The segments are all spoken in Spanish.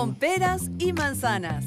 con peras y manzanas.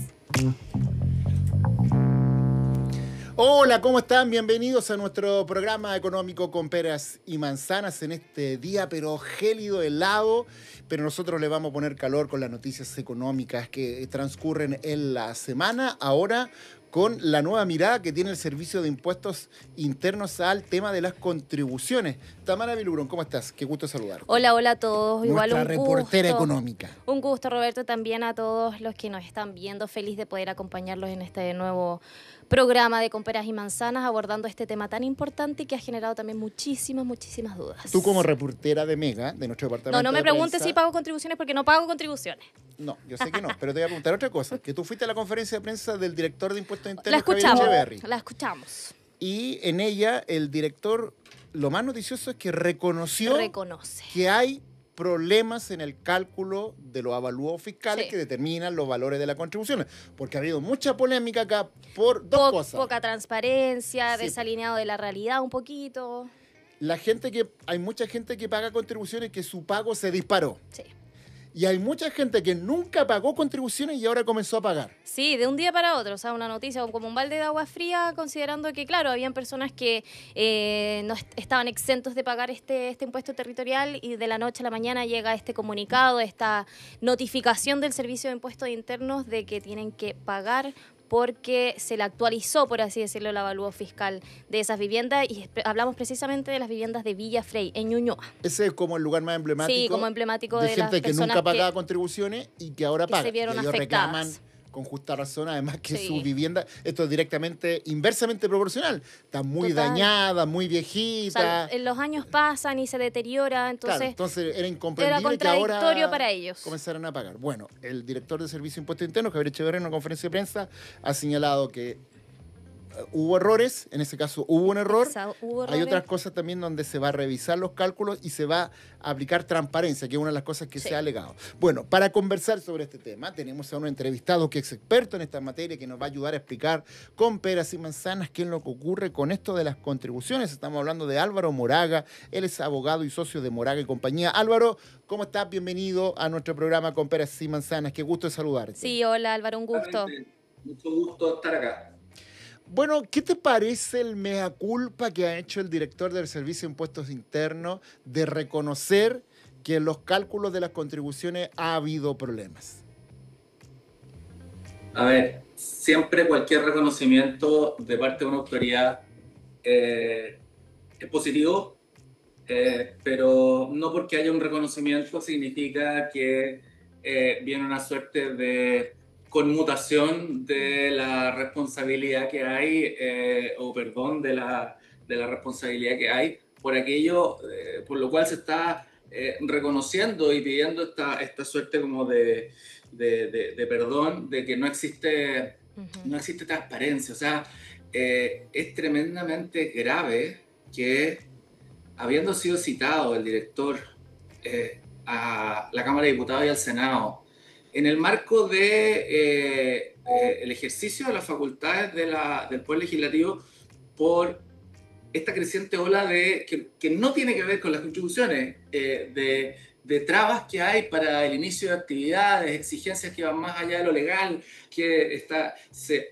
Hola, ¿cómo están? Bienvenidos a nuestro programa económico con peras y manzanas en este día, pero gélido, helado. Pero nosotros le vamos a poner calor con las noticias económicas que transcurren en la semana. Ahora, con la nueva mirada que tiene el Servicio de Impuestos Internos al tema de las contribuciones. Tamara Vilugrón, ¿cómo estás? Qué gusto saludarte. Hola, hola a todos. Igual Nuestra un reportera gusto. económica. Un gusto, Roberto, también a todos los que nos están viendo. Feliz de poder acompañarlos en este nuevo programa de Con Peras y Manzanas, abordando este tema tan importante y que ha generado también muchísimas dudas. Tú como reportera de Mega, de nuestro departamento No me de preguntes prensa, si pago contribuciones porque no pago contribuciones. No, yo sé que no, pero te voy a preguntar otra cosa. Que tú fuiste a la conferencia de prensa del director de Impuestos Internos, La escuchamos, Javier Echeverry. la escuchamos. Y en ella el director, lo más noticioso es que reconoce Reconoce. que hay problemas en el cálculo de los avalúos fiscales Sí. que determinan los valores de las contribuciones. Porque ha habido mucha polémica acá por dos cosas. Poca transparencia, Sí. desalineado de la realidad un poquito. Hay mucha gente que paga contribuciones que su pago se disparó. Sí. Y hay mucha gente que nunca pagó contribuciones y ahora comenzó a pagar. Sí, de un día para otro, o sea, una noticia como un balde de agua fría, considerando que, claro, habían personas que no estaban exentos de pagar este impuesto territorial y de la noche a la mañana llega este comunicado, esta notificación del Servicio de Impuestos Internos de que tienen que pagar porque se le actualizó, por así decirlo, el avalúo fiscal de esas viviendas y hablamos precisamente de las viviendas de Villa Frey, en Ñuñoa. Ese es como el lugar más emblemático, Sí, como emblemático de las gente que personas nunca pagaba que contribuciones y que ahora se paga. vieron y ellos afectadas. reclaman con justa razón, además que Sí. su vivienda, esto es directamente, inversamente proporcional, está muy Total. dañada, muy O viejita. sea, los años pasan y se deteriora, entonces, Claro, entonces era era incomprendible que ahora contradictorio para ellos. comenzaran a pagar. Bueno, el director de Servicio de Impuestos Internos, Javier Echeverry, en una conferencia de prensa, ha señalado que hubo errores, en ese caso hubo un error. Hubo Hay errores. otras cosas también donde se va a revisar los cálculos y se va a aplicar transparencia, que es una de las cosas que Sí. se ha alegado. Bueno, para conversar sobre este tema, tenemos a un entrevistado que es experto en esta materia, que nos va a ayudar a explicar con peras y manzanas qué es lo que ocurre con esto de las contribuciones. Estamos hablando de Álvaro Moraga, él es abogado y socio de Moraga y compañía. Álvaro, ¿cómo estás? Bienvenido a nuestro programa con peras y manzanas. Qué gusto saludarte. Sí, hola Álvaro, un gusto. Mucho gusto estar acá. Bueno, ¿qué te parece el mea culpa que ha hecho el director del Servicio de Impuestos Internos de reconocer que en los cálculos de las contribuciones ha habido problemas? A ver, siempre cualquier reconocimiento de parte de una autoridad es positivo, pero no porque haya un reconocimiento significa que viene una suerte de conmutación de la responsabilidad que hay, de la responsabilidad que hay por aquello por lo cual se está reconociendo y pidiendo esta suerte como de perdón, de que no existe transparencia. O sea, es tremendamente grave que, habiendo sido citado el director a la Cámara de Diputados y al Senado, en el marco de el ejercicio de las facultades del Poder Legislativo por esta creciente ola que no tiene que ver con las contribuciones, de trabas que hay para el inicio de actividades, exigencias que van más allá de lo legal,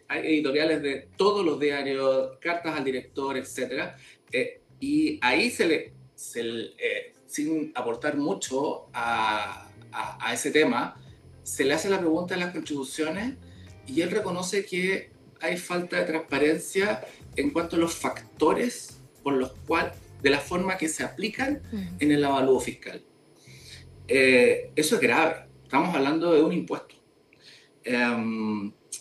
hay editoriales de todos los diarios, cartas al director, etc. Y ahí sin aportar mucho a ese tema, se le hace la pregunta de las contribuciones y él reconoce que hay falta de transparencia en cuanto a los factores por los cuales, de la forma que se aplican en el avalúo fiscal. Eso es grave. Estamos hablando de un impuesto.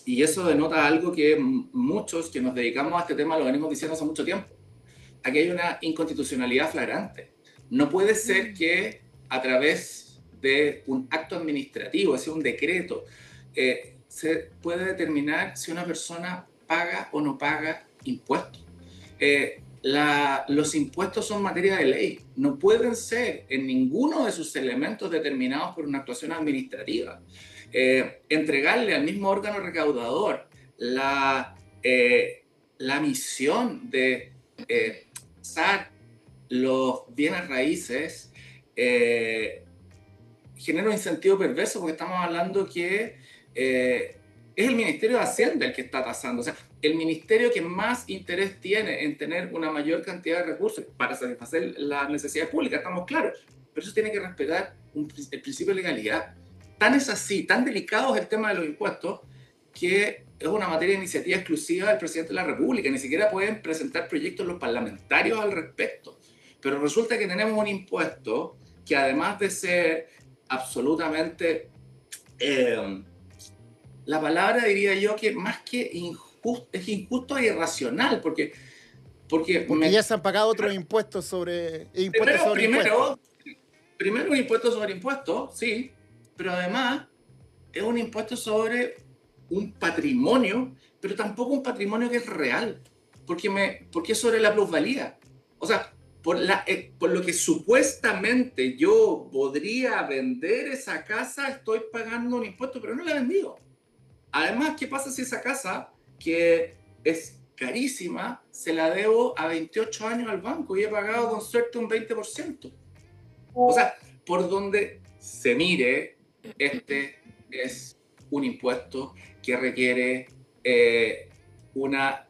Y eso denota algo que muchos que nos dedicamos a este tema lo venimos diciendo hace mucho tiempo. Aquí hay una inconstitucionalidad flagrante. No puede ser que a través de un acto administrativo, es decir, un decreto, se puede determinar si una persona paga o no paga impuestos. Los impuestos son materia de ley, no pueden ser en ninguno de sus elementos determinados por una actuación administrativa. Entregarle al mismo órgano recaudador la misión de tasar los bienes raíces genera un incentivo perverso porque estamos hablando que es el Ministerio de Hacienda el que está tasando. O sea, el ministerio que más interés tiene en tener una mayor cantidad de recursos para satisfacer las necesidades públicas, estamos claros. Pero eso tiene que respetar el principio de legalidad. Tan es así, tan delicado es el tema de los impuestos, que es una materia de iniciativa exclusiva del presidente de la República. Ni siquiera pueden presentar proyectos los parlamentarios al respecto. Pero resulta que tenemos un impuesto que, además de ser absolutamente, la palabra diría yo que más que injusto, es injusto e irracional, porque ya se han pagado otros impuestos sobre impuestos. Primero un impuesto sobre impuestos, sí, pero además es un impuesto sobre un patrimonio, pero tampoco un patrimonio que es real, porque es sobre la plusvalía. O sea, por lo que supuestamente yo podría vender esa casa, estoy pagando un impuesto, pero no la he vendido. Además, ¿qué pasa si esa casa, que es carísima, se la debo a 28 años al banco y he pagado con suerte un 20%? O sea, por donde se mire, este es un impuesto que requiere una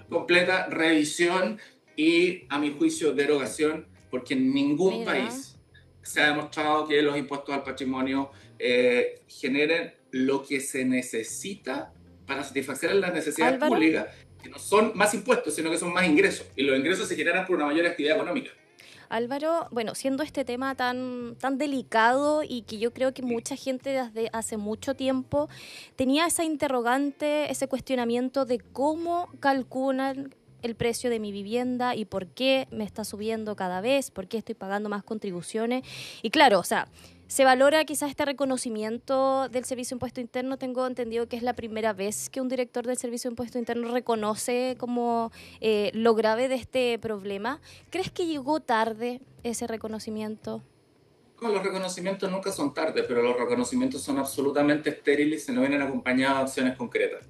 completa revisión y, a mi juicio, derogación, porque en ningún país se ha demostrado que los impuestos al patrimonio generen lo que se necesita para satisfacer las necesidades públicas, que no son más impuestos, sino que son más ingresos, y los ingresos se generan por una mayor actividad económica. Álvaro, bueno, siendo este tema tan delicado y que yo creo que mucha gente desde hace mucho tiempo tenía esa interrogante, ese cuestionamiento de cómo calculan el precio de mi vivienda y por qué me está subiendo cada vez, por qué estoy pagando más contribuciones. Y claro, o sea, se valora quizás este reconocimiento del Servicio de Impuesto Interno. Tengo entendido que es la primera vez que un director del Servicio de Impuesto Interno reconoce como lo grave de este problema. ¿Crees que llegó tarde ese reconocimiento? No, los reconocimientos nunca son tarde, pero los reconocimientos son absolutamente estériles y no vienen acompañados de acciones concretas.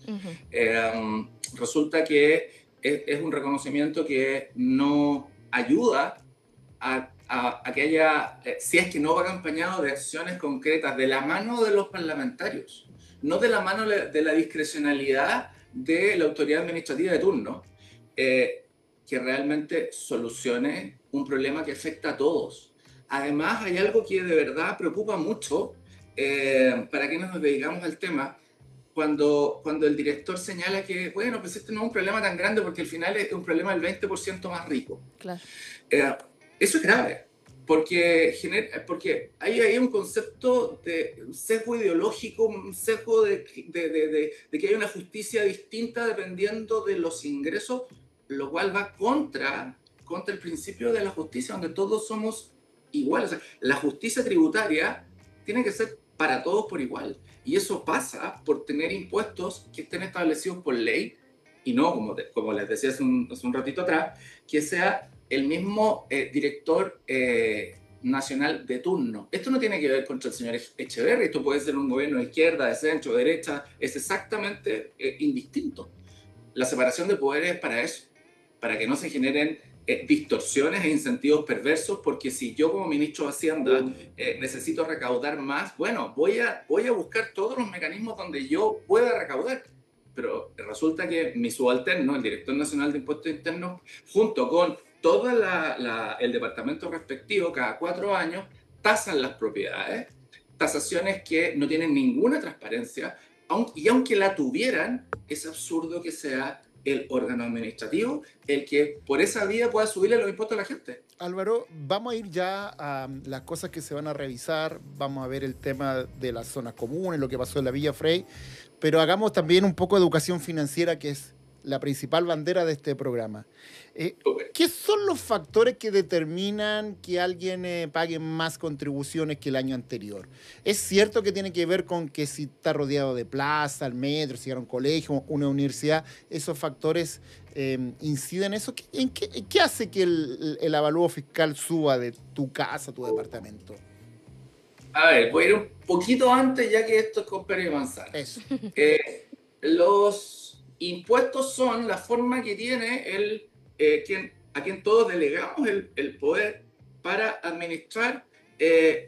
Resulta que es un reconocimiento que no ayuda a que haya, si es que no va acompañado de acciones concretas de la mano de los parlamentarios, no de la mano de la discrecionalidad de la autoridad administrativa de turno, que realmente solucione un problema que afecta a todos. Además, hay algo que de verdad preocupa mucho para quienes nos dedicamos al tema, cuando el director señala que, bueno, pues este no es un problema tan grande porque al final es un problema del 20% más rico. Claro. Eso es grave, porque hay un concepto de sesgo ideológico, un sesgo de que hay una justicia distinta dependiendo de los ingresos, lo cual va contra el principio de la justicia, donde todos somos iguales. O sea, la justicia tributaria tiene que ser para todos por igual, y eso pasa por tener impuestos que estén establecidos por ley, y no, como les decía hace un ratito atrás, que sea el mismo director nacional de turno. Esto no tiene que ver contra el señor Echeverri, esto puede ser un gobierno de izquierda, de centro, de derecha, es exactamente indistinto. La separación de poderes es para eso, para que no se generen distorsiones e incentivos perversos, porque si yo como ministro de Hacienda necesito recaudar más, bueno, voy a buscar todos los mecanismos donde yo pueda recaudar. Pero resulta que mi subalterno, el director nacional de Impuestos Internos, junto con todo el departamento respectivo, cada 4 años, tasan las propiedades, tasaciones que no tienen ninguna transparencia, y aunque la tuvieran, es absurdo que sea el órgano administrativo el que por esa vía pueda subirle los impuestos a la gente. Álvaro, vamos a ir ya a las cosas que se van a revisar, vamos a ver el tema de las zonas comunes, lo que pasó en la Villa Frey, pero hagamos también un poco de educación financiera, que es la principal bandera de este programa. ¿Qué son los factores que determinan que alguien pague más contribuciones que el año anterior? ¿Es cierto que tiene que ver con que si está rodeado de plaza, el metro, si era un colegio, una universidad, esos factores inciden en eso? ¿Qué hace que el avalúo fiscal suba de tu casa, tu departamento? A ver, voy a ir un poquito antes, ya que esto es con pera y manzana. Eso. Los impuestos son la forma que tiene a quien todos delegamos el poder para administrar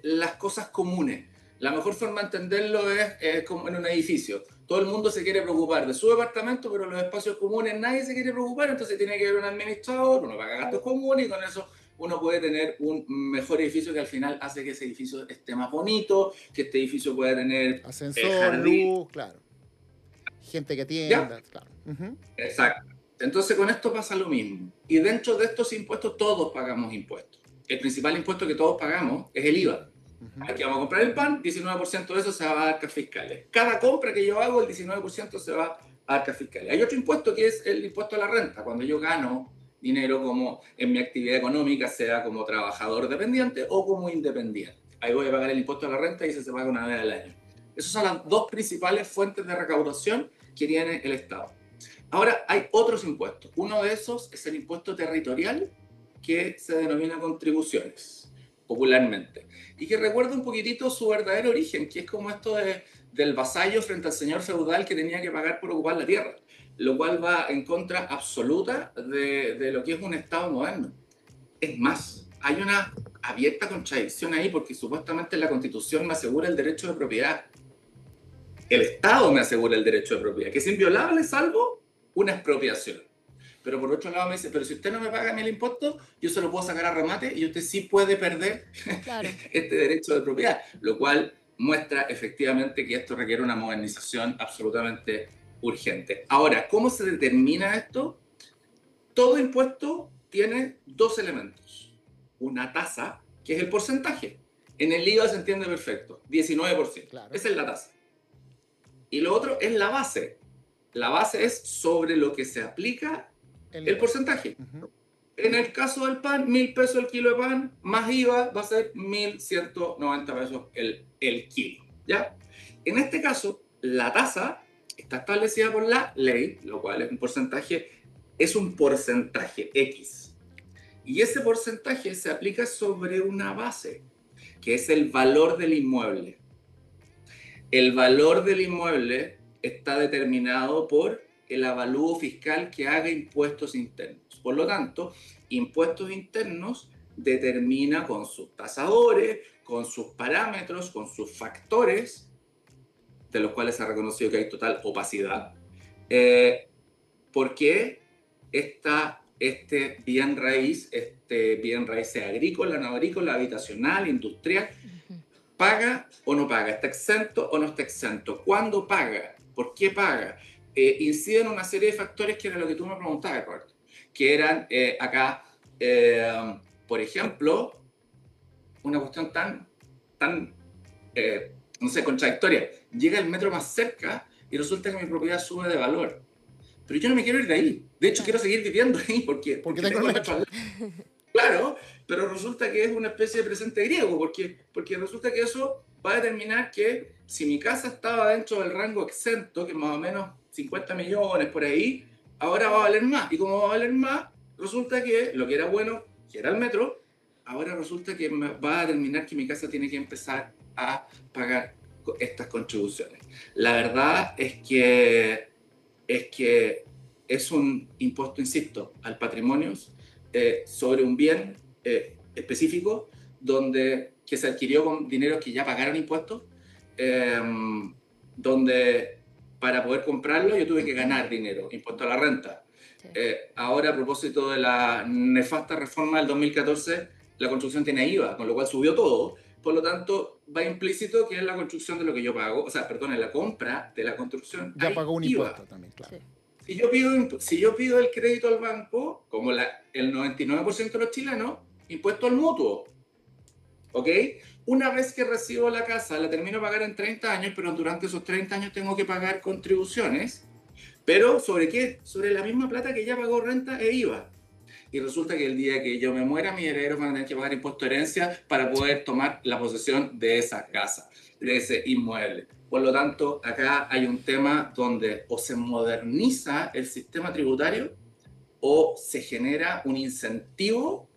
las cosas comunes. La mejor forma de entenderlo es como en un edificio. Todo el mundo se quiere preocupar de su departamento, pero los espacios comunes nadie se quiere preocupar, entonces tiene que haber un administrador, uno paga gastos comunes y con eso uno puede tener un mejor edificio que al final hace que ese edificio esté más bonito, que este edificio pueda tener ascensor, luz, claro. Gente que atienda, claro. Exacto. Entonces con esto pasa lo mismo. Y dentro de estos impuestos todos pagamos impuestos. El principal impuesto que todos pagamos es el IVA. Aquí vamos a comprar el pan, 19% de eso se va a arcas fiscales. Cada compra que yo hago, el 19% se va a arcas fiscales. Hay otro impuesto que es el impuesto a la renta. Cuando yo gano dinero como en mi actividad económica, sea como trabajador dependiente o como independiente. Ahí voy a pagar el impuesto a la renta y ese se paga una vez al año. Esas son las dos principales fuentes de recaudación que tiene el Estado. Ahora, hay otros impuestos. Uno de esos es el impuesto territorial, que se denomina contribuciones, popularmente. Y que recuerda un poquitito su verdadero origen, que es como esto del vasallo frente al señor feudal que tenía que pagar por ocupar la tierra, lo cual va en contra absoluta de lo que es un Estado moderno. Es más, hay una abierta contradicción ahí, porque supuestamente la Constitución me asegura el derecho de propiedad. El Estado me asegura el derecho de propiedad, que es inviolable salvo una expropiación. Pero por otro lado me dice, pero si usted no me paga el impuesto, yo se lo puedo sacar a remate y usted sí puede perder este derecho de propiedad, lo cual muestra efectivamente que esto requiere una modernización absolutamente urgente. Ahora, ¿cómo se determina esto? Todo impuesto tiene dos elementos. Una tasa, que es el porcentaje. En el IVA se entiende perfecto, 19%. Claro. Esa es la tasa. Y lo otro es la base. La base es sobre lo que se aplica el porcentaje. En el caso del pan, 1.000 pesos el kilo de pan, más IVA va a ser 1.190 pesos el kilo. ¿Ya? En este caso, la tasa está establecida por la ley, lo cual es un porcentaje X. Y ese porcentaje se aplica sobre una base, que es el valor del inmueble. El valor del inmueble está determinado por el avalúo fiscal que haga impuestos internos. Por lo tanto, impuestos internos determina con sus tasadores, con sus parámetros, con sus factores, de los cuales se ha reconocido que hay total opacidad, porque este bien raíz sea agrícola, no agrícola, habitacional, industrial, ¿paga o no paga? ¿Está exento o no está exento? ¿Cuándo paga? ¿Por qué paga? Inciden una serie de factores que era lo que tú me preguntabas, Roberto, que eran acá, por ejemplo, una cuestión tan no sé, contradictoria. Llega el metro más cerca y resulta que mi propiedad sube de valor. Pero yo no me quiero ir de ahí. De hecho, quiero seguir viviendo ahí porque tengo el metro. Claro, pero resulta que es una especie de presente griego, porque resulta que eso va a determinar que si mi casa estaba dentro del rango exento, que es más o menos 50 millones por ahí, ahora va a valer más. Y como va a valer más, resulta que lo que era bueno, que era el metro, ahora resulta que va a determinar que mi casa tiene que empezar a pagar estas contribuciones. La verdad es que es un impuesto, insisto, al patrimonio sobre un bien específico que se adquirió con dinero que ya pagaron impuestos, donde para poder comprarlo yo tuve que ganar dinero, impuesto a la renta. Sí. Ahora, a propósito de la nefasta reforma del 2014, la construcción tiene IVA, con lo cual subió todo. Por lo tanto, va implícito que es la construcción de lo que yo pago, en la compra de la construcción. Ya pagó un IVA. Impuesto también, claro. Sí. Si yo pido el crédito al banco, como el 99% de los chilenos, impuesto al mutuo. ¿Ok? Una vez que recibo la casa, la termino de pagar en 30 años, pero durante esos 30 años tengo que pagar contribuciones. ¿Pero sobre qué? Sobre la misma plata que ya pagó renta e IVA. Y resulta que el día que yo me muera, mis herederos van a tener que pagar impuesto de herencia para poder tomar la posesión de esa casa, de ese inmueble. Por lo tanto, acá hay un tema donde o se moderniza el sistema tributario o se genera un incentivo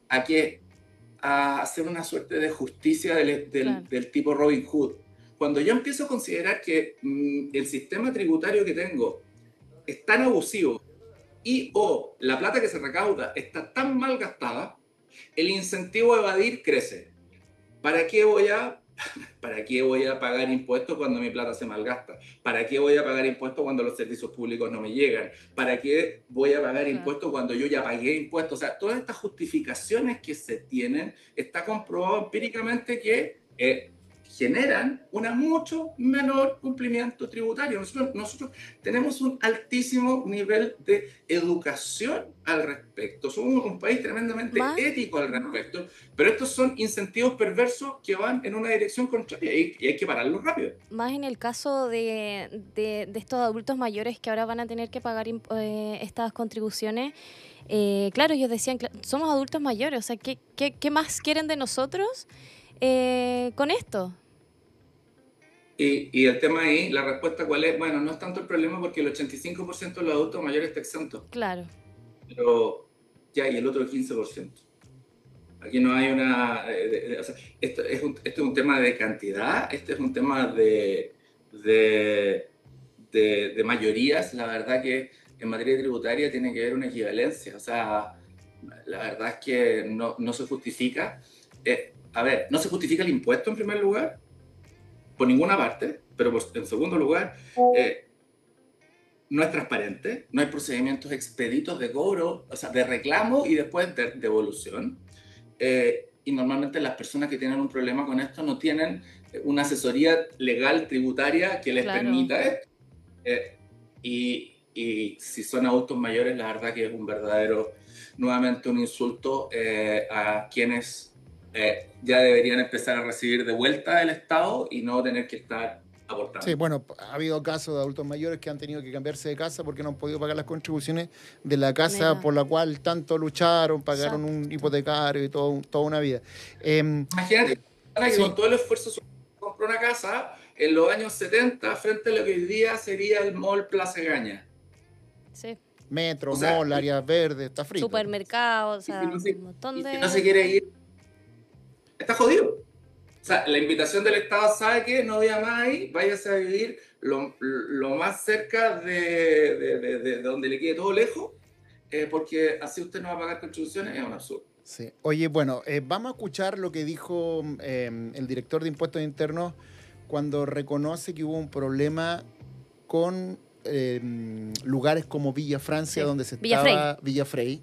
a hacer una suerte de justicia del tipo Robin Hood. Cuando yo empiezo a considerar que el sistema tributario que tengo es tan abusivo o la plata que se recauda está tan mal gastada, el incentivo a evadir crece. ¿para qué ¿para qué voy a pagar impuestos cuando mi plata se malgasta? ¿Para qué voy a pagar impuestos cuando los servicios públicos no me llegan? ¿Para qué voy a pagar impuestos cuando yo ya pagué impuestos? O sea, todas estas justificaciones que se tienen, está comprobado empíricamente que generan un mucho menor cumplimiento tributario. Nosotros tenemos un altísimo nivel de educación al respecto. Somos un país tremendamente ético al respecto, pero estos son incentivos perversos que van en una dirección contraria y hay que pararlos rápido. Más en el caso de estos adultos mayores que ahora van a tener que pagar estas contribuciones. Claro, ellos decían, somos adultos mayores, o sea, ¿qué más quieren de nosotros con esto? Y el tema ahí, la respuesta ¿cuál es? Bueno, no es tanto el problema porque el 85% de los adultos mayores está exento. Claro. Pero ya, y el otro 15%. Aquí no hay una... o sea, esto es un tema de cantidad, este es un tema de mayorías. La verdad que en materia tributaria tiene que haber una equivalencia. O sea, la verdad es que no se justifica. A ver, no se justifica el impuesto en primer lugar, por ninguna parte, pero en segundo lugar, no es transparente, no hay procedimientos expeditos de cobro, o sea, de reclamo y después de devolución. Y normalmente las personas que tienen un problema con esto no tienen una asesoría legal tributaria que les permita esto. Y si son adultos mayores, la verdad que es un verdadero, nuevamente un insulto a quienes ya deberían empezar a recibir de vuelta del Estado y no tener que estar aportando. Sí, bueno, ha habido casos de adultos mayores que han tenido que cambiarse de casa porque no han podido pagar las contribuciones de la casa por la cual tanto lucharon, pagaron un hipotecario y toda una vida. Imagínate, que con todo el esfuerzo compró una casa en los años 70 frente a lo que hoy día sería el Mall Plaza Gaña. Sí. Metro, mall, áreas verdes, está frito. Supermercados, o sea, un montón de... Si no se quiere ir, está jodido. O sea, la invitación del Estado sabe que no vaya más ahí, váyase a vivir lo más cerca de donde le quede todo lejos, porque así usted no va a pagar contribuciones, es un absurdo. Sí. Oye, bueno, vamos a escuchar lo que dijo el director de Impuestos Internos cuando reconoce que hubo un problema con lugares como Villa Francia, donde se estaba... Villa Frey,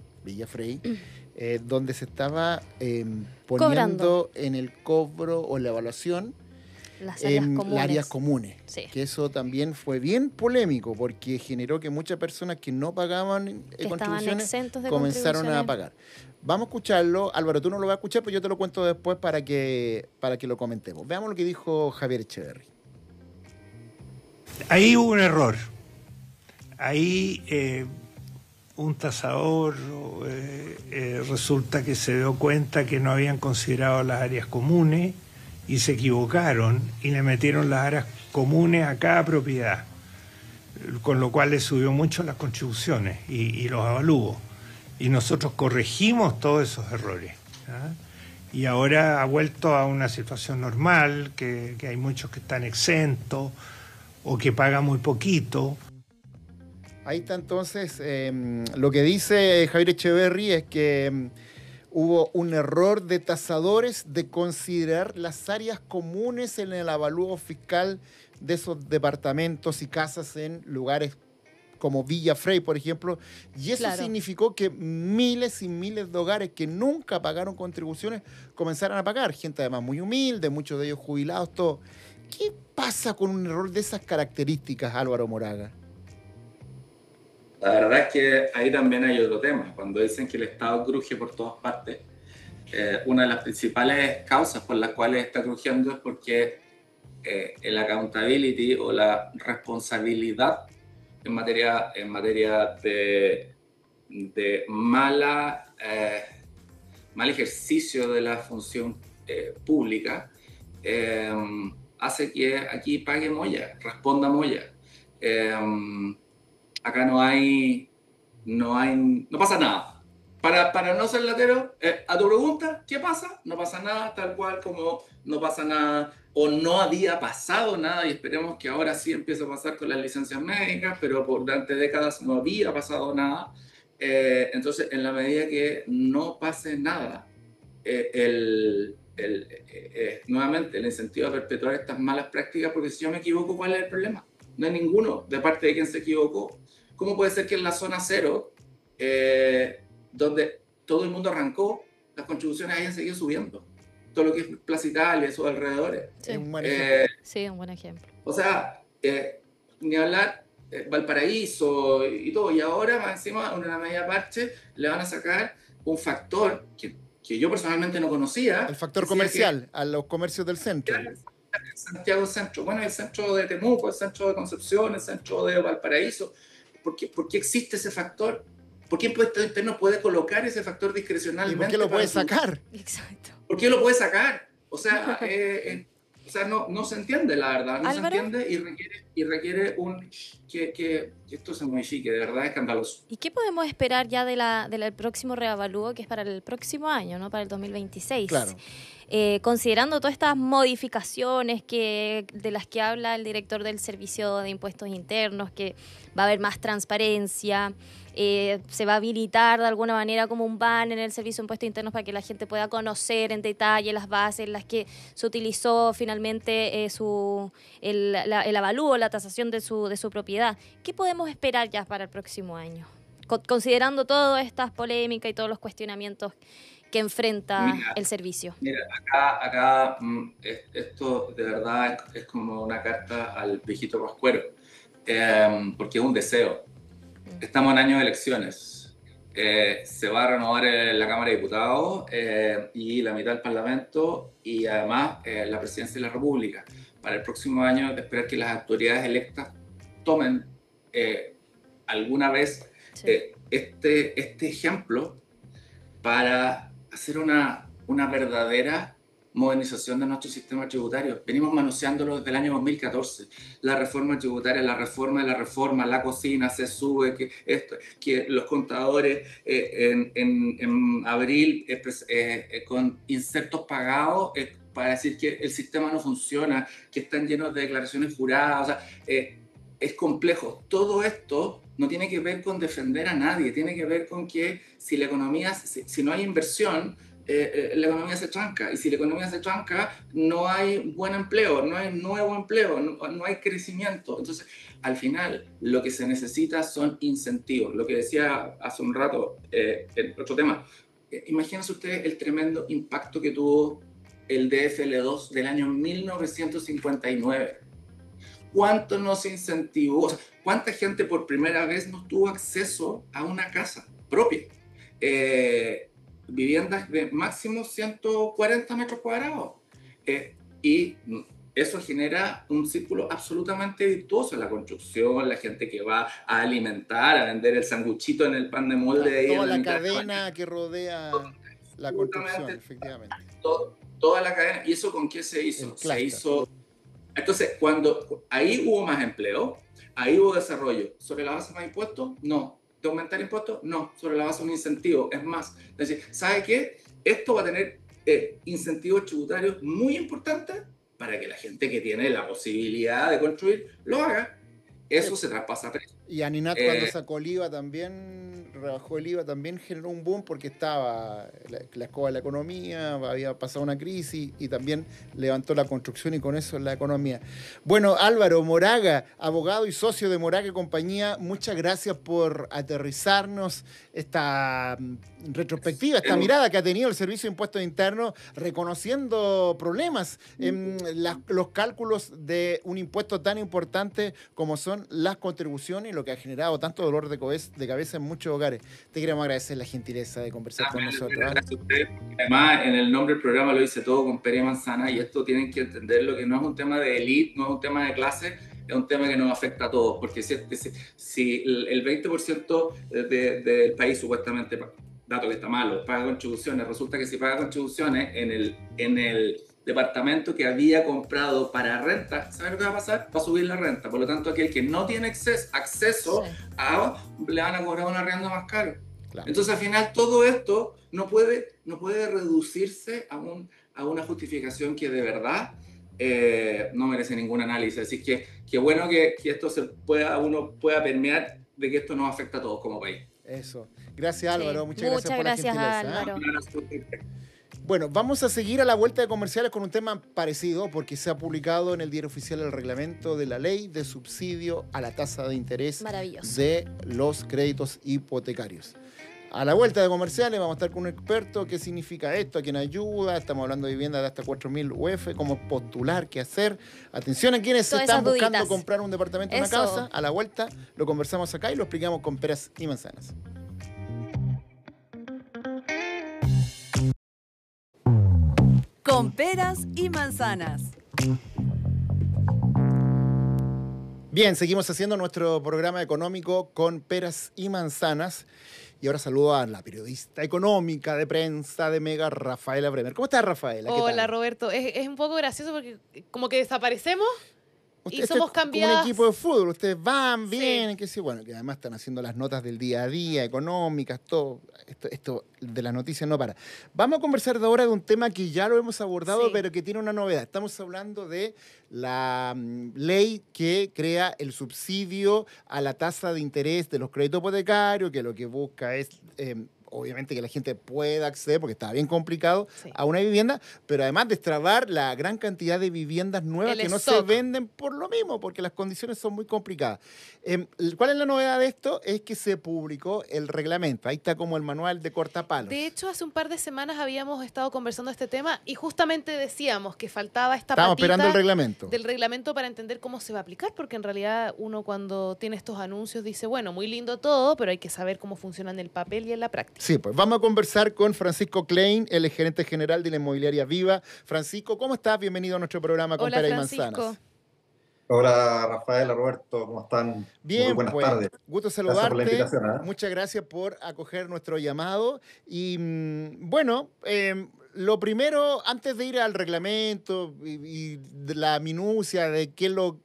donde se estaba poniendo en el cobro o la evaluación las áreas comunes. Sí. Que eso también fue bien polémico porque generó que muchas personas que no pagaban contribuciones comenzaron a pagar. Vamos a escucharlo. Álvaro, tú no lo vas a escuchar, pero yo te lo cuento después para que lo comentemos. Veamos lo que dijo Javier Echeverry. Ahí hubo un error. Ahí un tasador resulta que se dio cuenta que no habían considerado las áreas comunes y se equivocaron y le metieron las áreas comunes a cada propiedad, con lo cual le subió mucho las contribuciones y los avalúos. Y nosotros corregimos todos esos errores, ¿ah? Y ahora ha vuelto a una situación normal, que hay muchos que están exentos o que pagan muy poquito. Ahí está entonces, lo que dice Javier Echeverry es que hubo un error de tasadores de considerar las áreas comunes en el avalúo fiscal de esos departamentos y casas en lugares como Villa Frey, por ejemplo, y eso significó que miles y miles de hogares que nunca pagaron contribuciones comenzaron a pagar, gente además muy humilde, muchos de ellos jubilados, todo. ¿Qué pasa con un error de esas características, Álvaro Moraga? La verdad es que ahí también hay otro tema. Cuando dicen que el Estado cruje por todas partes, una de las principales causas por las cuales está crujiendo es porque el accountability o la responsabilidad en materia de mal ejercicio de la función pública hace que aquí pague Moya, responda Moya. Acá no pasa nada. Para no ser latero, a tu pregunta, ¿qué pasa? No pasa nada, tal cual como no pasa nada o no había pasado nada, y esperemos que ahora sí empiece a pasar con las licencias médicas, pero durante décadas no había pasado nada. Entonces, en la medida que no pase nada, el nuevamente el incentivo a perpetuar estas malas prácticas, porque si yo me equivoco, ¿cuál es el problema? No hay ninguno de parte de quien se equivocó. ¿Cómo puede ser que en la zona cero, donde todo el mundo arrancó, las contribuciones hayan seguido subiendo? Todo lo que es Plaza Italia, esos alrededores. Sí. Un buen ejemplo. Sí, un buen ejemplo. O sea, ni hablar Valparaíso y todo, y ahora más encima, una media parche, le van a sacar un factor que yo personalmente no conocía. El factor comercial a los comercios del centro. Santiago Centro, bueno, el centro de Temuco, el centro de Concepción, el centro de Valparaíso. ¿Por qué existe ese factor? ¿Por qué Impuesto Interno puede colocar ese factor discrecionalmente? ¿Y por qué lo puede sacar? Exacto. ¿Por qué lo puede sacar? O sea, no se entiende, la verdad. No Álvaro, se entiende y requiere que esto se modifique. De verdad es escandaloso. ¿y qué podemos esperar ya del próximo reavalúo, que es para el próximo año, ¿no? Para el 2026? Claro. Considerando todas estas modificaciones de las que habla el director del Servicio de Impuestos Internos, que va a haber más transparencia, se va a habilitar de alguna manera como un ban en el Servicio de Impuestos Internos para que la gente pueda conocer en detalle las bases en las que se utilizó finalmente el avalúo, la tasación de su propiedad. ¿Qué podemos esperar ya para el próximo año? Considerando todas estas polémicas y todos los cuestionamientos que enfrenta el servicio. Mira, acá esto de verdad es como una carta al viejito pascuero, porque es un deseo. Estamos en año de elecciones. Se va a renovar la Cámara de Diputados y la mitad del Parlamento y además la Presidencia de la República. Para el próximo año esperar que las autoridades electas tomen alguna vez este ejemplo para hacer una verdadera modernización de nuestro sistema tributario. Venimos manoseándolo desde el año 2014. La reforma tributaria, la reforma de la reforma, la cocina se sube, que los contadores en abril con insertos pagados para decir que el sistema no funciona, que están llenos de declaraciones juradas. O sea, es complejo. Todo esto no tiene que ver con defender a nadie, tiene que ver con que si la economía, si no hay inversión, la economía se tranca, y si la economía se tranca, no hay buen empleo, no hay nuevo empleo, no hay crecimiento. Entonces, al final, lo que se necesita son incentivos. Lo que decía hace un rato, el otro tema, imagínense ustedes el tremendo impacto que tuvo el DFL2 del año 1959. ¿Cuánto nos incentivó? O sea, ¿cuánta gente por primera vez no tuvo acceso a una casa propia? Viviendas de máximo 140 metros cuadrados. Y eso genera un círculo absolutamente virtuoso en la construcción, la gente que va a alimentar, a vender el sanguchito en el pan de molde. De toda la cadena que rodea la construcción, efectivamente. Toda la cadena. ¿Y eso con qué se hizo? Se hizo... Entonces, cuando ahí hubo más empleo, ahí hubo desarrollo. ¿Sobre la base de más impuestos? No. ¿De aumentar impuestos? No. Sobre la base de un incentivo. Es más, es decir, ¿sabe qué? Esto va a tener incentivos tributarios muy importantes para que la gente que tiene la posibilidad de construir lo haga. Eso se traspasa a precio. Y Aninat cuando sacó el IVA también, rebajó el IVA, también generó un boom porque estaba la escoba de la economía, había pasado una crisis y también levantó la construcción y con eso la economía. Bueno, Álvaro Moraga, abogado y socio de Moraga y Compañía, muchas gracias por aterrizarnos esta retrospectiva, esta mirada que ha tenido el Servicio de Impuestos Internos, reconociendo problemas en los cálculos de un impuesto tan importante como son las contribuciones y lo que ha generado tanto dolor de cabeza en muchos hogares. Te queremos agradecer la gentileza de conversar con nosotros. Gracias a ustedes. Además, en el nombre del programa lo hice todo con pera y manzana, y esto tienen que entenderlo, que no es un tema de élite, no es un tema de clase, es un tema que nos afecta a todos, porque si el 20% del país supuestamente, dato que está malo, paga contribuciones, resulta que si paga contribuciones en el departamento que había comprado para renta, ¿saben lo que va a pasar? Va a subir la renta. Por lo tanto, aquel que no tiene acceso le van a cobrar un arriendo más caro. Claro. Entonces, al final, todo esto no puede reducirse a una justificación que de verdad no merece ningún análisis. Así que bueno que esto uno pueda permear de que esto nos afecta a todos como país. Eso. Gracias, Álvaro. Muchas gracias por la gentileza. Álvaro. Bueno, vamos a seguir a la vuelta de comerciales con un tema parecido porque se ha publicado en el Diario Oficial el reglamento de la ley de subsidio a la tasa de interés de los créditos hipotecarios. A la vuelta de comerciales vamos a estar con un experto. ¿Qué significa esto? ¿A quién ayuda? Estamos hablando de viviendas de hasta 4.000 UF, cómo postular, qué hacer. Atención a quienes Todas están esas buscando duditas. comprar un departamento o una Eso. casa. A la vuelta lo conversamos acá y lo explicamos con peras y manzanas. Con peras y manzanas. Bien, seguimos haciendo nuestro programa económico con peras y manzanas. Y ahora saludo a la periodista económica de prensa de Mega, Rafaela Bremer. ¿Cómo estás, Rafaela? ¿Qué Hola, tal? Roberto. Es un poco gracioso porque como que desaparecemos y Esto somos es como cambiadas. un equipo de fútbol. Ustedes van, Sí. vienen, que sí. Bueno, que además están haciendo las notas del día a día, económicas, todo. Esto de las noticias no para. Vamos a conversar de ahora de un tema que ya lo hemos abordado, Sí. pero que tiene una novedad. Estamos hablando de la ley que crea el subsidio a la tasa de interés de los créditos hipotecarios, que lo que busca es... obviamente que la gente pueda acceder, porque está bien complicado, Sí. a una vivienda, pero además destrabar la gran cantidad de viviendas nuevas El que no se stock. venden por lo mismo, porque las condiciones son muy complicadas. ¿Cuál es la novedad de esto? Es que se publicó el reglamento. Ahí está como el manual de cortapalos. De hecho, hace un par de semanas habíamos estado conversando este tema y justamente decíamos que faltaba esta Estamos patita esperando el reglamento. del reglamento para entender cómo se va a aplicar, porque en realidad uno cuando tiene estos anuncios dice, bueno, muy lindo todo, pero hay que saber cómo funciona en el papel y en la práctica. Sí, pues vamos a conversar con Francisco Klein, el gerente general de la inmobiliaria Viva. Francisco, ¿cómo estás? Bienvenido a nuestro programa con Hola, Pera y Francisco. Manzanas. Hola Rafaela, Roberto, ¿cómo están? Bien, Muy buenas pues, tardes. gusto Gracias por la saludarte. invitación. Muchas gracias por acoger nuestro llamado. Y bueno, lo primero, antes de ir al reglamento y de la minucia de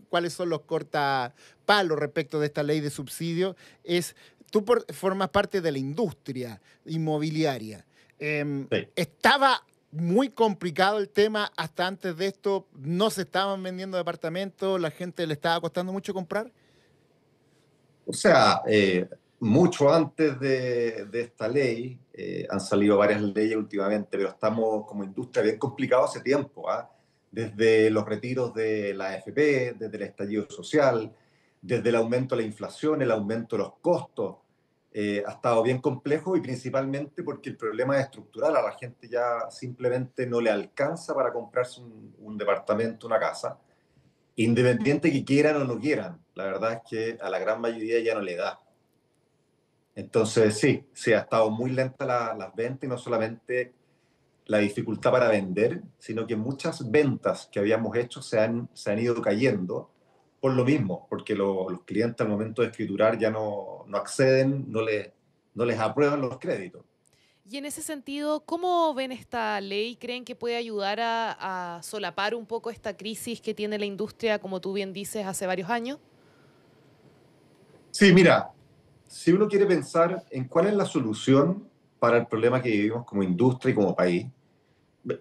cuáles son los cortapalos respecto de esta ley de subsidio, es tú formas parte de la industria inmobiliaria. Sí. Estaba muy complicado el tema hasta antes de esto. No se estaban vendiendo departamentos, la gente le estaba costando mucho comprar. O sea, mucho antes de esta ley, han salido varias leyes últimamente, pero estamos como industria bien complicados hace tiempo, ¿ah? Desde los retiros de la AFP, desde el estallido social, desde el aumento de la inflación, el aumento de los costos, ha estado bien complejo y principalmente porque el problema es estructural. A la gente ya simplemente no le alcanza para comprarse un departamento, una casa, independiente que quieran o no quieran. La verdad es que a la gran mayoría ya no le da. Entonces sí, ha estado muy lenta las ventas y no solamente la dificultad para vender, sino que muchas ventas que habíamos hecho se han ido cayendo por lo mismo, porque los clientes al momento de escriturar ya no acceden, no les aprueban los créditos. Y en ese sentido, ¿cómo ven esta ley? ¿Creen que puede ayudar a solapar un poco esta crisis que tiene la industria, como tú bien dices, hace varios años? Sí, mira, si uno quiere pensar en cuál es la solución para el problema que vivimos como industria y como país,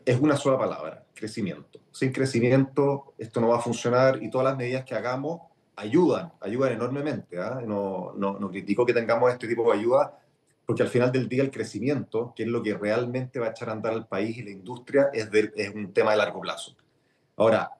es una sola palabra: crecimiento. Sin crecimiento esto no va a funcionar y todas las medidas que hagamos ayudan enormemente, ¿eh? No critico que tengamos este tipo de ayuda, porque al final del día el crecimiento, que es lo que realmente va a echar a andar al país y la industria, es un tema de largo plazo. Ahora,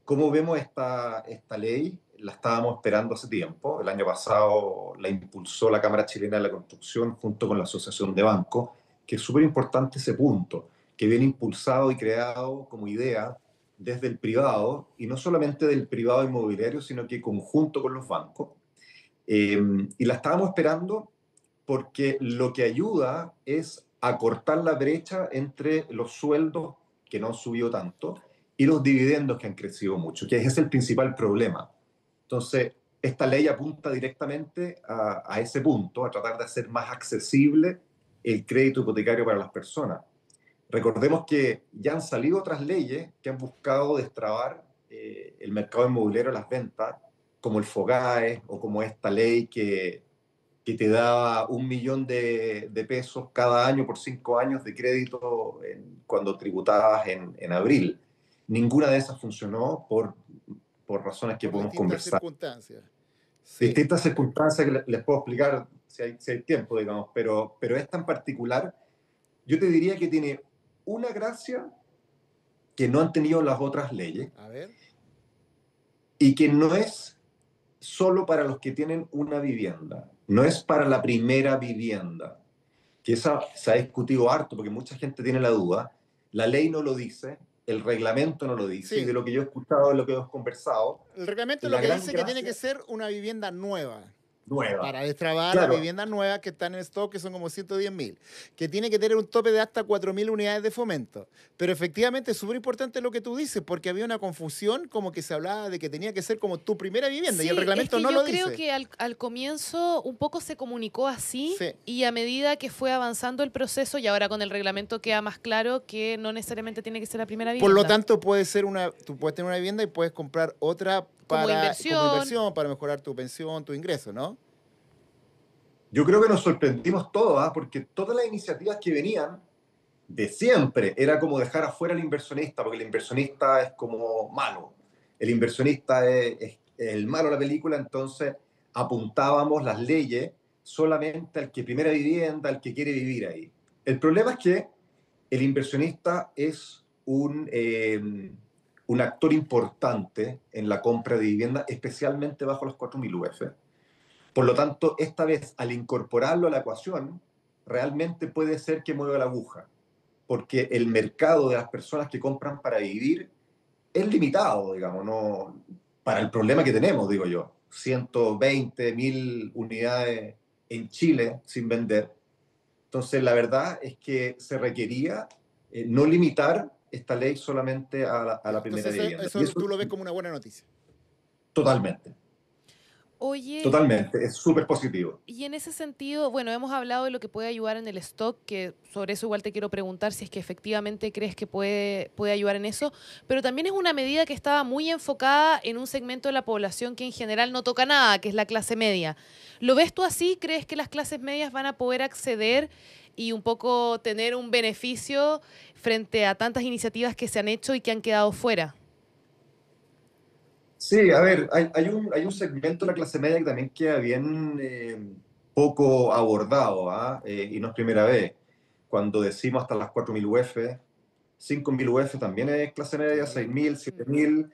¿cómo vemos esta ley? La estábamos esperando hace tiempo. El año pasado la impulsó la Cámara Chilena de la Construcción junto con la Asociación de Bancos, que es súper importante ese punto, que viene impulsado y creado como idea desde el privado, y no solamente del privado inmobiliario, sino que conjunto con los bancos. Y la estábamos esperando porque lo que ayuda es acortar la brecha entre los sueldos, que no han subido tanto, y los dividendos, que han crecido mucho, que ese es el principal problema. Entonces, esta ley apunta directamente a ese punto, a tratar de hacer más accesible el crédito hipotecario para las personas. Recordemos que ya han salido otras leyes que han buscado destrabar el mercado inmobiliario, las ventas, como el FOGAE o como esta ley que te da 1 millón de pesos cada año por 5 años de crédito cuando tributabas en abril. Ninguna de esas funcionó por razones que podemos conversar. Circunstancias. Sí. Distintas circunstancias que les puedo explicar si hay tiempo, digamos, pero esta en particular, yo te diría que tiene una gracia que no han tenido las otras leyes A ver. y que no es solo para los que tienen una vivienda, no es para la primera vivienda, que esa se ha discutido harto porque mucha gente tiene la duda. La ley no lo dice, el reglamento no lo dice, Sí. y de lo que yo he escuchado, de lo que hemos conversado, El reglamento la lo que gran dice que tiene gracia- que ser una vivienda nueva. nueva. Para destrabar Claro. las viviendas nuevas que están en stock, que son como 110.000, que tiene que tener un tope de hasta 4.000 unidades de fomento. Pero efectivamente es súper importante lo que tú dices, porque había una confusión, como que se hablaba de que tenía que ser como tu primera vivienda, y el Sí, reglamento es que no yo lo creo dice. que al comienzo un poco se comunicó así Sí. y a medida que fue avanzando el proceso y ahora con el reglamento queda más claro que no necesariamente tiene que ser la primera vivienda. Por lo tanto, tú puedes tener una vivienda y puedes comprar otra como inversión, para mejorar tu pensión, tu ingreso, ¿no? Yo creo que nos sorprendimos todos, ¿ah? Porque todas las iniciativas que venían de siempre era como dejar afuera al inversionista, porque el inversionista es como malo. El inversionista es el malo de la película, entonces apuntábamos las leyes solamente al que primera vivienda, al que quiere vivir ahí. El problema es que el inversionista es un actor importante en la compra de vivienda, especialmente bajo los 4.000 UF. Por lo tanto, esta vez, al incorporarlo a la ecuación, realmente puede ser que mueva la aguja, porque el mercado de las personas que compran para vivir es limitado, digamos, no, para el problema que tenemos, digo yo. 120.000 unidades en Chile sin vender. Entonces, la verdad es que se requería no limitar esta ley solamente a la primera Entonces, vivienda. eso Y eso tú lo ves como una buena noticia. totalmente, Oye, totalmente, es súper positivo. y en ese sentido, bueno, hemos hablado de lo que puede ayudar en el stock, que sobre eso igual te quiero preguntar si es que efectivamente crees que puede ayudar en eso, pero también es una medida que estaba muy enfocada en un segmento de la población que en general no toca nada, que es la clase media. ¿Lo ves tú así? ¿Crees que las clases medias van a poder acceder y un poco tener un beneficio frente a tantas iniciativas que se han hecho y que han quedado fuera? Sí, a ver, hay un segmento de la clase media que también queda bien poco abordado, ¿ah? Y no es primera vez. Cuando decimos hasta las 4.000 UF, 5.000 UF también es clase media, 6.000, 7.000,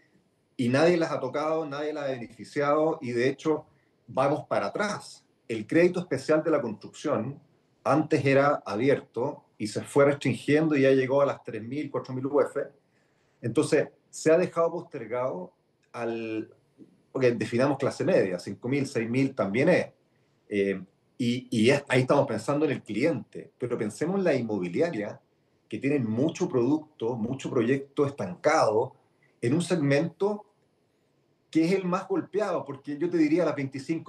y nadie las ha tocado, nadie las ha beneficiado, y de hecho vamos para atrás. El crédito especial de la construcción antes era abierto y se fue restringiendo y ya llegó a las 3.000, 4.000 UF. Entonces, se ha dejado postergado porque definamos clase media, 5.000, 6.000 también es. Ahí estamos pensando en el cliente, pero pensemos en la inmobiliaria, que tienen mucho producto, mucho proyecto estancado, en un segmento que es el más golpeado, porque yo te diría las 25.000,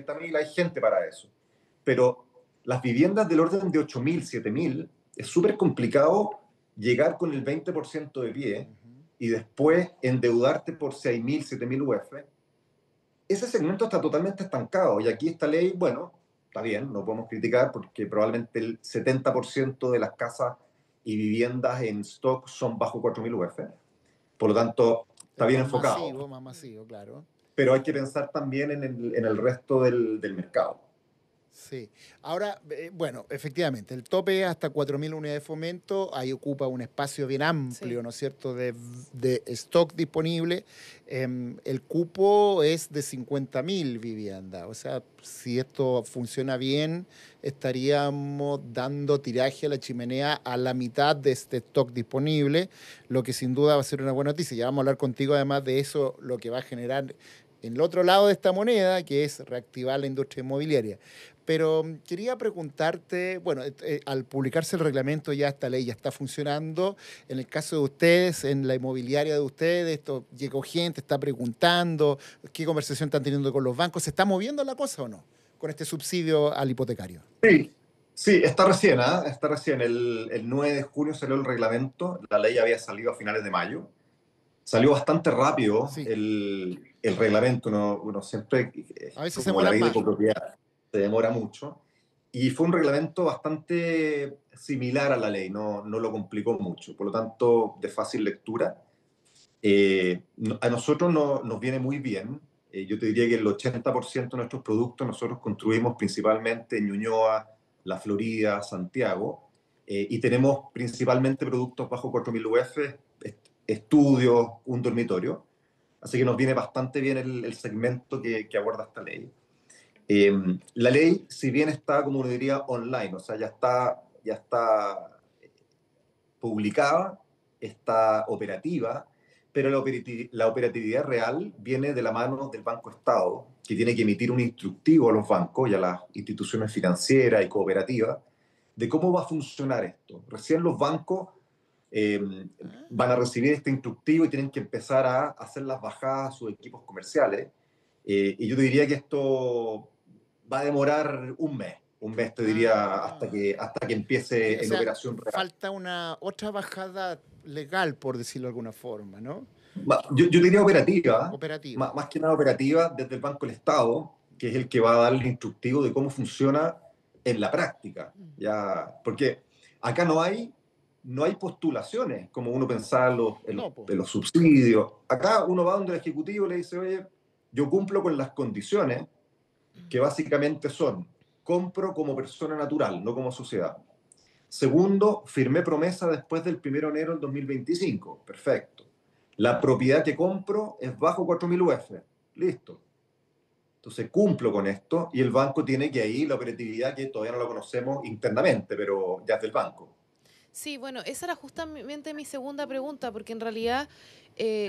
30.000, hay gente para eso. Pero las viviendas del orden de 8.000, 7.000, es súper complicado llegar con el 20% de pie y después endeudarte por 6.000, 7.000 UF. Ese segmento está totalmente estancado y aquí esta ley, bueno, está bien, no podemos criticar porque probablemente el 70% de las casas y viviendas en stock son bajo 4.000 UF. Por lo tanto, está bien enfocado. Más masivo, claro. Pero hay que pensar también en el resto del mercado. Sí. Ahora, bueno, efectivamente, el tope es hasta 4.000 unidades de fomento, ahí ocupa un espacio bien amplio, Sí. ¿no es cierto?, de stock disponible. El cupo es de 50.000 viviendas, o sea, si esto funciona bien, estaríamos dando tiraje a la chimenea a la mitad de este stock disponible, lo que sin duda va a ser una buena noticia. Ya vamos a hablar contigo además de eso, lo que va a generar en el otro lado de esta moneda, que es reactivar la industria inmobiliaria. Pero quería preguntarte, bueno, al publicarse el reglamento ya esta ley ya está funcionando. En el caso de ustedes, en la inmobiliaria de ustedes, esto llegó gente, está preguntando, ¿qué conversación están teniendo con los bancos? ¿Se está moviendo la cosa o no con este subsidio al hipotecario? Sí, está recién, ¿eh? Está recién. El 9 de junio salió el reglamento, la ley había salido a finales de mayo. Salió bastante rápido Sí. el reglamento, uno siempre, A veces se como la demoran ley de más. copropiedad, se demora mucho. Y fue un reglamento bastante similar a la ley, no lo complicó mucho, por lo tanto, de fácil lectura. A nosotros nos viene muy bien. Yo te diría que el 80% de nuestros productos nosotros construimos principalmente en Ñuñoa, La Florida, Santiago, Y tenemos principalmente productos bajo 4.000 UF, estudios, un dormitorio. Así que nos viene bastante bien el segmento que aborda esta ley. La ley, si bien está, como uno diría, online, o sea, ya está publicada, está operativa, pero la operatividad real viene de la mano del Banco Estado, que tiene que emitir un instructivo a los bancos y a las instituciones financieras y cooperativas de cómo va a funcionar esto. Recién los bancos van a recibir este instructivo y tienen que empezar a hacer las bajadas a sus equipos comerciales. Y yo te diría que esto va a demorar un mes te diría, hasta que empiece O en sea, operación real. falta una otra bajada legal, por decirlo de alguna forma, ¿no? Yo diría operativa, Operativa. más que nada operativa desde el Banco del Estado, que es el que va a dar el instructivo de cómo funciona en la práctica. ¿Ya? Porque acá no hay postulaciones, como uno pensaba en los subsidios. Acá uno va donde el Ejecutivo le dice, oye, yo cumplo con las condiciones que básicamente son, compro como persona natural, no como sociedad. Segundo, firmé promesa después del 1 de enero del 2025. Perfecto. La propiedad que compro es bajo 4.000 UF. Listo. Entonces cumplo con esto y el banco tiene que ahí la operatividad que todavía no la conocemos internamente, pero ya es del banco. Sí, bueno, esa era justamente mi segunda pregunta, porque en realidad,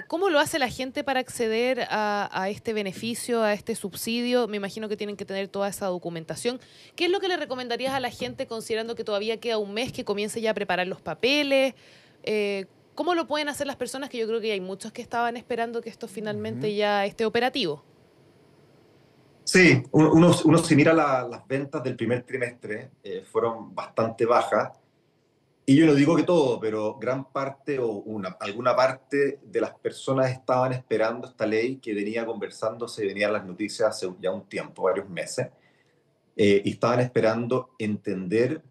¿cómo lo hace la gente para acceder a este beneficio, a este subsidio? Me imagino que tienen que tener toda esa documentación. ¿Qué es lo que le recomendarías a la gente, considerando que todavía queda un mes, que comience ya a preparar los papeles? ¿Cómo lo pueden hacer las personas? Que yo creo que hay muchos que estaban esperando que esto finalmente ya esté operativo. Sí, uno si mira las ventas del primer trimestre, fueron bastante bajas. Y yo no digo que todo, pero gran parte o alguna parte de las personas estaban esperando esta ley que venía conversándose, venían las noticias hace ya un tiempo, varios meses, y estaban esperando entender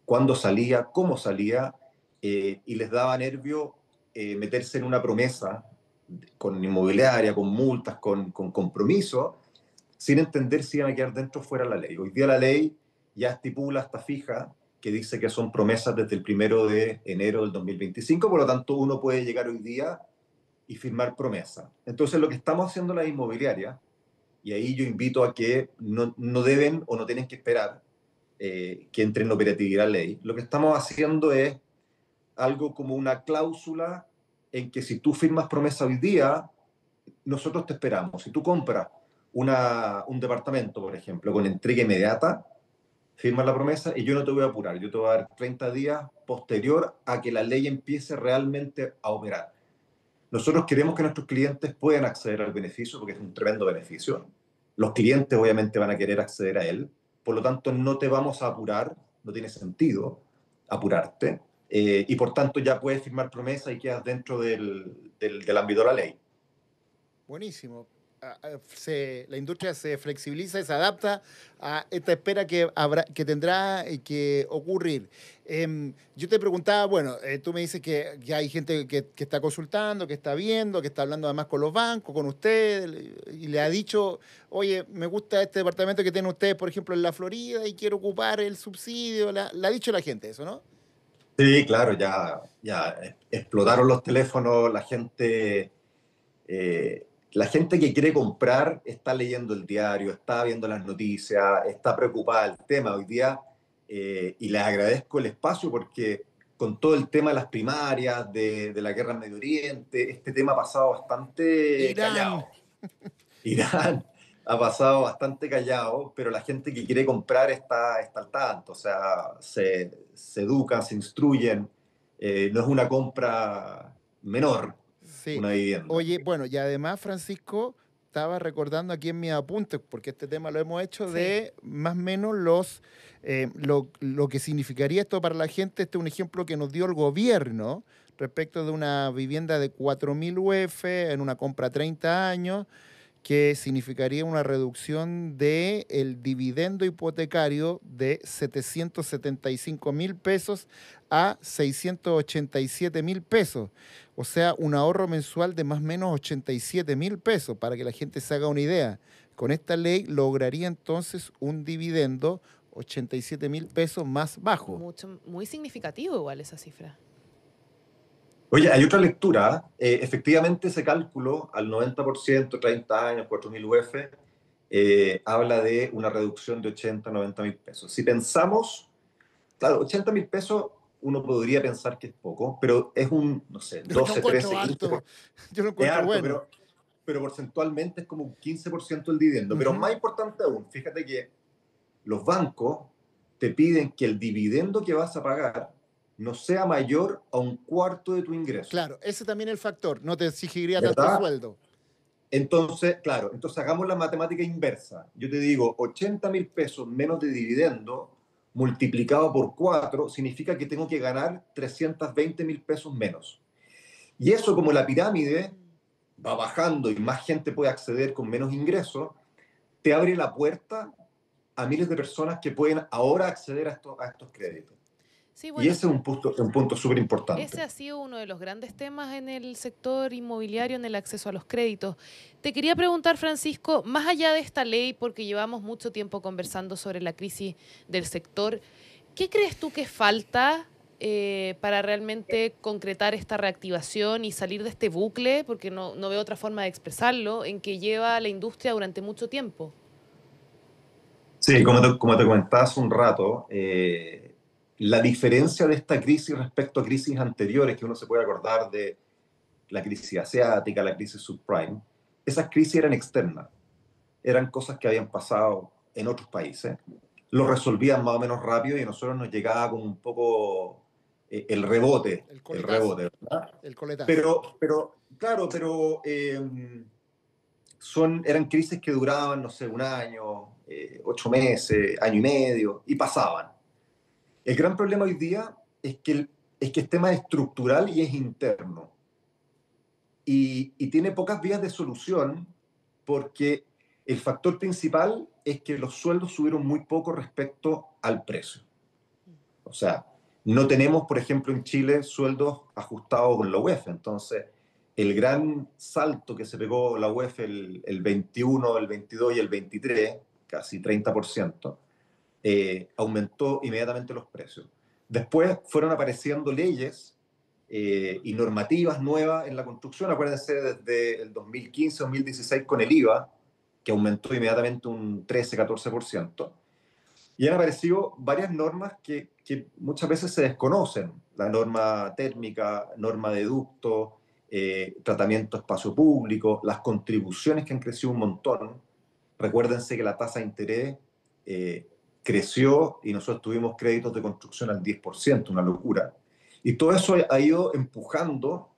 cuándo salía, cómo salía, y les daba nervio meterse en una promesa con inmobiliaria, con multas, con compromiso, sin entender si iban a quedar dentro o fuera de la ley. Hoy día la ley ya estipula, está fija, que dice que son promesas desde el 1 de enero del 2025, por lo tanto uno puede llegar hoy día y firmar promesa. Entonces lo que estamos haciendo las inmobiliarias, y ahí yo invito a que no deben o no tienen que esperar que entre en operatividad la ley, lo que estamos haciendo es algo como una cláusula en que si tú firmas promesa hoy día, nosotros te esperamos. Si tú compras un departamento, por ejemplo, con entrega inmediata, firmas la promesa y yo no te voy a apurar, yo te voy a dar 30 días posterior a que la ley empiece realmente a operar. Nosotros queremos que nuestros clientes puedan acceder al beneficio porque es un tremendo beneficio. Los clientes obviamente van a querer acceder a él, por lo tanto no te vamos a apurar, no tiene sentido apurarte, y por tanto ya puedes firmar promesa y quedas dentro del ámbito de la ley. Buenísimo. La industria se flexibiliza y se adapta a esta espera que tendrá que ocurrir. Yo te preguntaba, bueno, tú me dices que ya hay gente que está consultando, que está viendo, que está hablando además con los bancos, con usted, y le ha dicho, oye, me gusta este departamento que tienen ustedes, por ejemplo, en la Florida y quiero ocupar el subsidio. Le ha dicho la gente eso, ¿no? Sí, claro, ya explotaron los teléfonos, la gente que quiere comprar está leyendo el diario, está viendo las noticias, está preocupada del tema hoy día, y les agradezco el espacio porque con todo el tema de las primarias, de la guerra en Medio Oriente, este tema ha pasado bastante callado. Irán ha pasado bastante callado, pero la gente que quiere comprar está al tanto, o sea, se educan, se instruyen, no es una compra menor. Sí. Una vivienda. Oye, bueno, y además, Francisco, estaba recordando aquí en mis apuntes, porque este tema lo hemos hecho, de más o menos lo que significaría esto para la gente. Este es un ejemplo que nos dio el gobierno respecto de una vivienda de 4.000 UF en una compra a 30 años, que significaría una reducción del dividendo hipotecario de 775.000 pesos a 687.000 pesos. O sea, un ahorro mensual de más o menos 87.000 pesos, para que la gente se haga una idea. Con esta ley lograría entonces un dividendo 87.000 pesos más bajo. Muy significativo igual esa cifra. Oye, hay otra lectura. Efectivamente, ese cálculo al 90%, 30 años, 4.000 UF, habla de una reducción de 80, 90.000 pesos. Si pensamos, claro, 80.000 pesos, uno podría pensar que es poco, pero es un, no sé, 12, 13, 15%. Yo lo encuentro bueno. Pero porcentualmente es como un 15% del dividendo. Pero más importante aún, fíjate que los bancos te piden que el dividendo que vas a pagar no sea mayor a un cuarto de tu ingreso. Claro, ese también es el factor. No te exigiría ¿verdad? tanto sueldo. Entonces, claro, hagamos la matemática inversa. Yo te digo, 80.000 pesos menos de dividendo multiplicado por 4 significa que tengo que ganar 320.000 pesos menos. Y eso, como la pirámide va bajando y más gente puede acceder con menos ingresos, te abre la puerta a miles de personas que pueden ahora acceder a estos créditos. Sí, bueno, y ese es un punto súper importante. Ese ha sido uno de los grandes temas en el sector inmobiliario, en el acceso a los créditos. Te quería preguntar, Francisco, más allá de esta ley, porque llevamos mucho tiempo conversando sobre la crisis del sector, ¿qué crees tú que falta para realmente concretar esta reactivación y salir de este bucle, porque no veo otra forma de expresarlo, en que lleva la industria durante mucho tiempo? Sí, como te comentaba hace un rato, la diferencia de esta crisis respecto a crisis anteriores, que uno se puede acordar de la crisis asiática, la crisis subprime, esas crisis eran externas, eran cosas que habían pasado en otros países, lo resolvían más o menos rápido y a nosotros nos llegaba como un poco el rebote, ¿verdad? El coletazo. Pero eran crisis que duraban, no sé, un año, 8 meses, año y medio, y pasaban. El gran problema hoy día es que es tema estructural y es interno. Y tiene pocas vías de solución porque el factor principal es que los sueldos subieron muy poco respecto al precio. O sea, no tenemos, por ejemplo, en Chile sueldos ajustados con la UEF. Entonces, el gran salto que se pegó la UEF el 21, el 22 y el 23, casi 30%, aumentó inmediatamente los precios. Después fueron apareciendo leyes y normativas nuevas en la construcción. Acuérdense desde el 2015-2016 con el IVA, que aumentó inmediatamente un 13-14%. Y han aparecido varias normas que muchas veces se desconocen. La norma térmica, norma de ducto, tratamiento espacio público, las contribuciones que han crecido un montón. Recuérdense que la tasa de interés creció y nosotros tuvimos créditos de construcción al 10%, una locura. Y todo eso ha ido empujando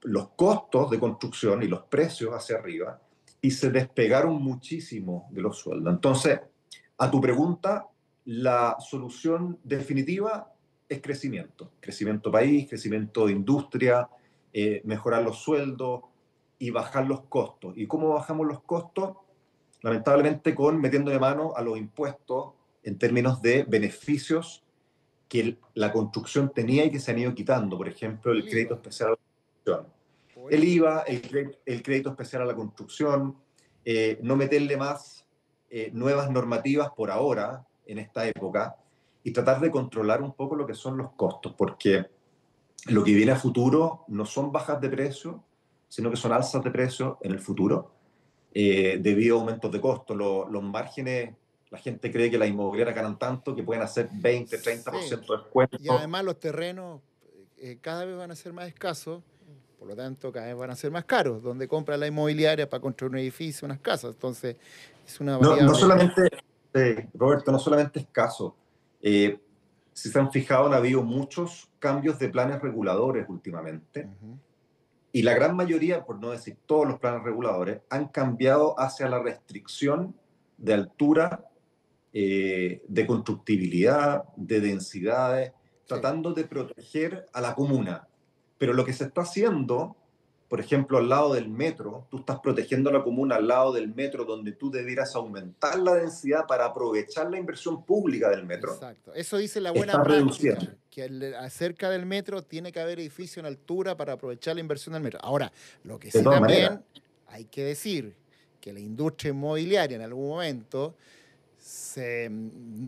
los costos de construcción y los precios hacia arriba y se despegaron muchísimo de los sueldos. Entonces, a tu pregunta, la solución definitiva es crecimiento país, crecimiento de industria, mejorar los sueldos y bajar los costos. ¿Y cómo bajamos los costos? Lamentablemente metiéndole mano a los impuestos en términos de beneficios que la construcción tenía y que se han ido quitando. Por ejemplo, el crédito especial a la construcción. El IVA, el crédito especial a la construcción, no meterle más nuevas normativas por ahora, en esta época, y tratar de controlar un poco lo que son los costos, porque lo que viene a futuro no son bajas de precio, sino que son alzas de precio en el futuro, debido a aumentos de costos. Los márgenes, la gente cree que las inmobiliarias ganan tanto que pueden hacer 20, 30% de descuento. Y además los terrenos cada vez van a ser más escasos, por lo tanto cada vez van a ser más caros, donde compra la inmobiliaria para construir un edificio, unas casas. Entonces es una variable. No solamente, Roberto, no solamente escaso. Si se han fijado, han habido muchos cambios de planes reguladores últimamente. Y la gran mayoría, por no decir todos los planes reguladores, han cambiado hacia la restricción de altura, de constructibilidad, de densidades, tratando de proteger a la comuna. Pero lo que se está haciendo, por ejemplo, al lado del metro, tú estás protegiendo a la comuna al lado del metro, donde tú debieras aumentar la densidad para aprovechar la inversión pública del metro. Exacto. Eso dice la buena práctica, que cerca del metro tiene que haber edificio en altura para aprovechar la inversión del metro. Ahora, lo que sí también hay que decir, que la industria inmobiliaria en algún momento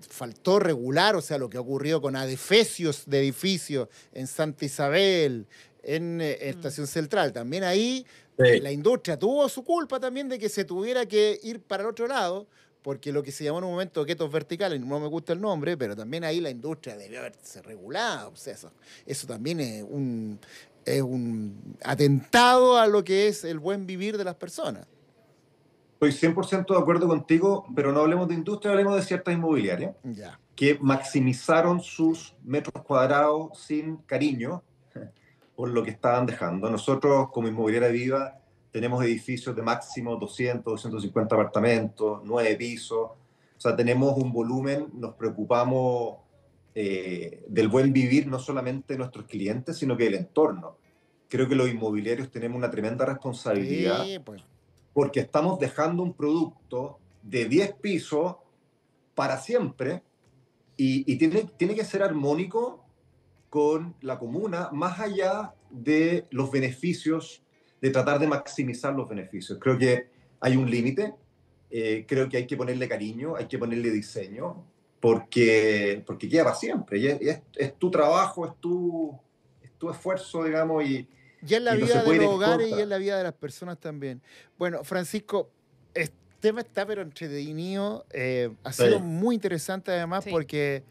faltó regular, o sea, lo que ocurrió con adefesios de edificios en Santa Isabel, en Estación Central. También ahí la industria tuvo su culpa también de que se tuviera que ir para el otro lado, porque lo que se llamó en un momento guetos verticales, no me gusta el nombre, pero también ahí la industria debió haberse regulado. O sea, eso también es un atentado a lo que es el buen vivir de las personas. Estoy 100% de acuerdo contigo, pero no hablemos de industria, hablemos de ciertas inmobiliarias que maximizaron sus metros cuadrados sin cariño por lo que estaban dejando. Nosotros, como Inmobiliaria Viva, tenemos edificios de máximo 200, 250 apartamentos, 9 pisos. O sea, tenemos un volumen, nos preocupamos del buen vivir no solamente de nuestros clientes, sino que del entorno. Creo que los inmobiliarios tenemos una tremenda responsabilidad. Sí, pues. Porque estamos dejando un producto de 10 pisos para siempre y tiene que ser armónico con la comuna, más allá de los beneficios, de tratar de maximizar los beneficios. Creo que hay un límite, creo que hay que ponerle cariño, hay que ponerle diseño, porque queda para siempre. Y es tu trabajo, es tu esfuerzo, digamos, y es la vida no de los hogares y es la vida de las personas también. Bueno, Francisco, el tema está pero entretenido. Ha sido muy interesante además porque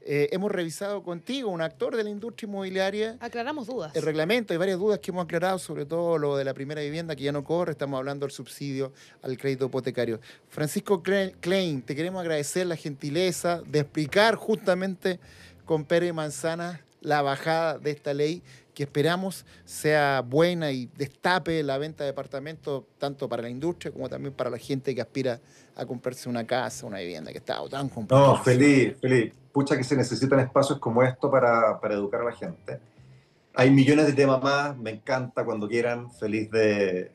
hemos revisado contigo, un actor de la industria inmobiliaria. Aclaramos dudas. El reglamento, hay varias dudas que hemos aclarado, sobre todo lo de la primera vivienda que ya no corre. Estamos hablando del subsidio al crédito hipotecario. Francisco Klein, te queremos agradecer la gentileza de explicar justamente con pera y manzanas la bajada de esta ley, que esperamos sea buena y destape la venta de departamentos tanto para la industria como también para la gente que aspira a comprarse una casa, una vivienda, que está tan complicado. No, feliz. Pucha que se necesitan espacios como esto para educar a la gente. Hay millones de temas más, me encanta cuando quieran, feliz de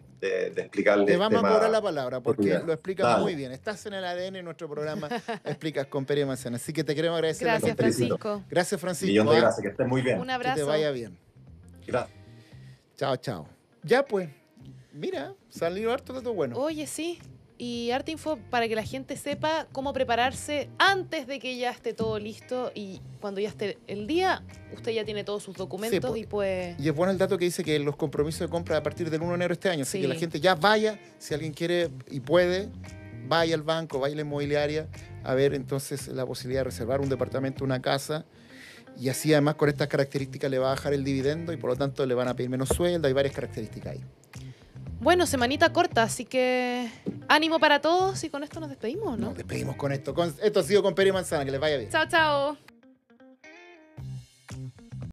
explicarles. Te vamos a cobrar la palabra porque lo explicas muy bien. Estás en el ADN en nuestro programa, explicas con pera y manzana. Así que te queremos agradecer. Gracias, Francisco. Gracias, Francisco. Millón de gracias, que estés muy bien. Un abrazo. Que te vaya bien. Gracias. Chao. Ya pues, mira, salió harto de todo bueno. Oye, sí. Y harta info para que la gente sepa cómo prepararse antes de que ya esté todo listo, y cuando ya esté el día, usted ya tiene todos sus documentos y puede... Y es bueno el dato que dice que los compromisos de compra a partir del 1 de enero de este año, así que la gente ya vaya, si alguien quiere y puede, vaya al banco, vaya a la inmobiliaria a ver entonces la posibilidad de reservar un departamento, una casa, y así además con estas características le va a bajar el dividendo y por lo tanto le van a pedir menos sueldo, hay varias características ahí. Bueno, semanita corta, así que ánimo para todos y con esto nos despedimos, ¿no? Nos despedimos con esto. Esto ha sido con pera y manzana, que les vaya bien. Chao.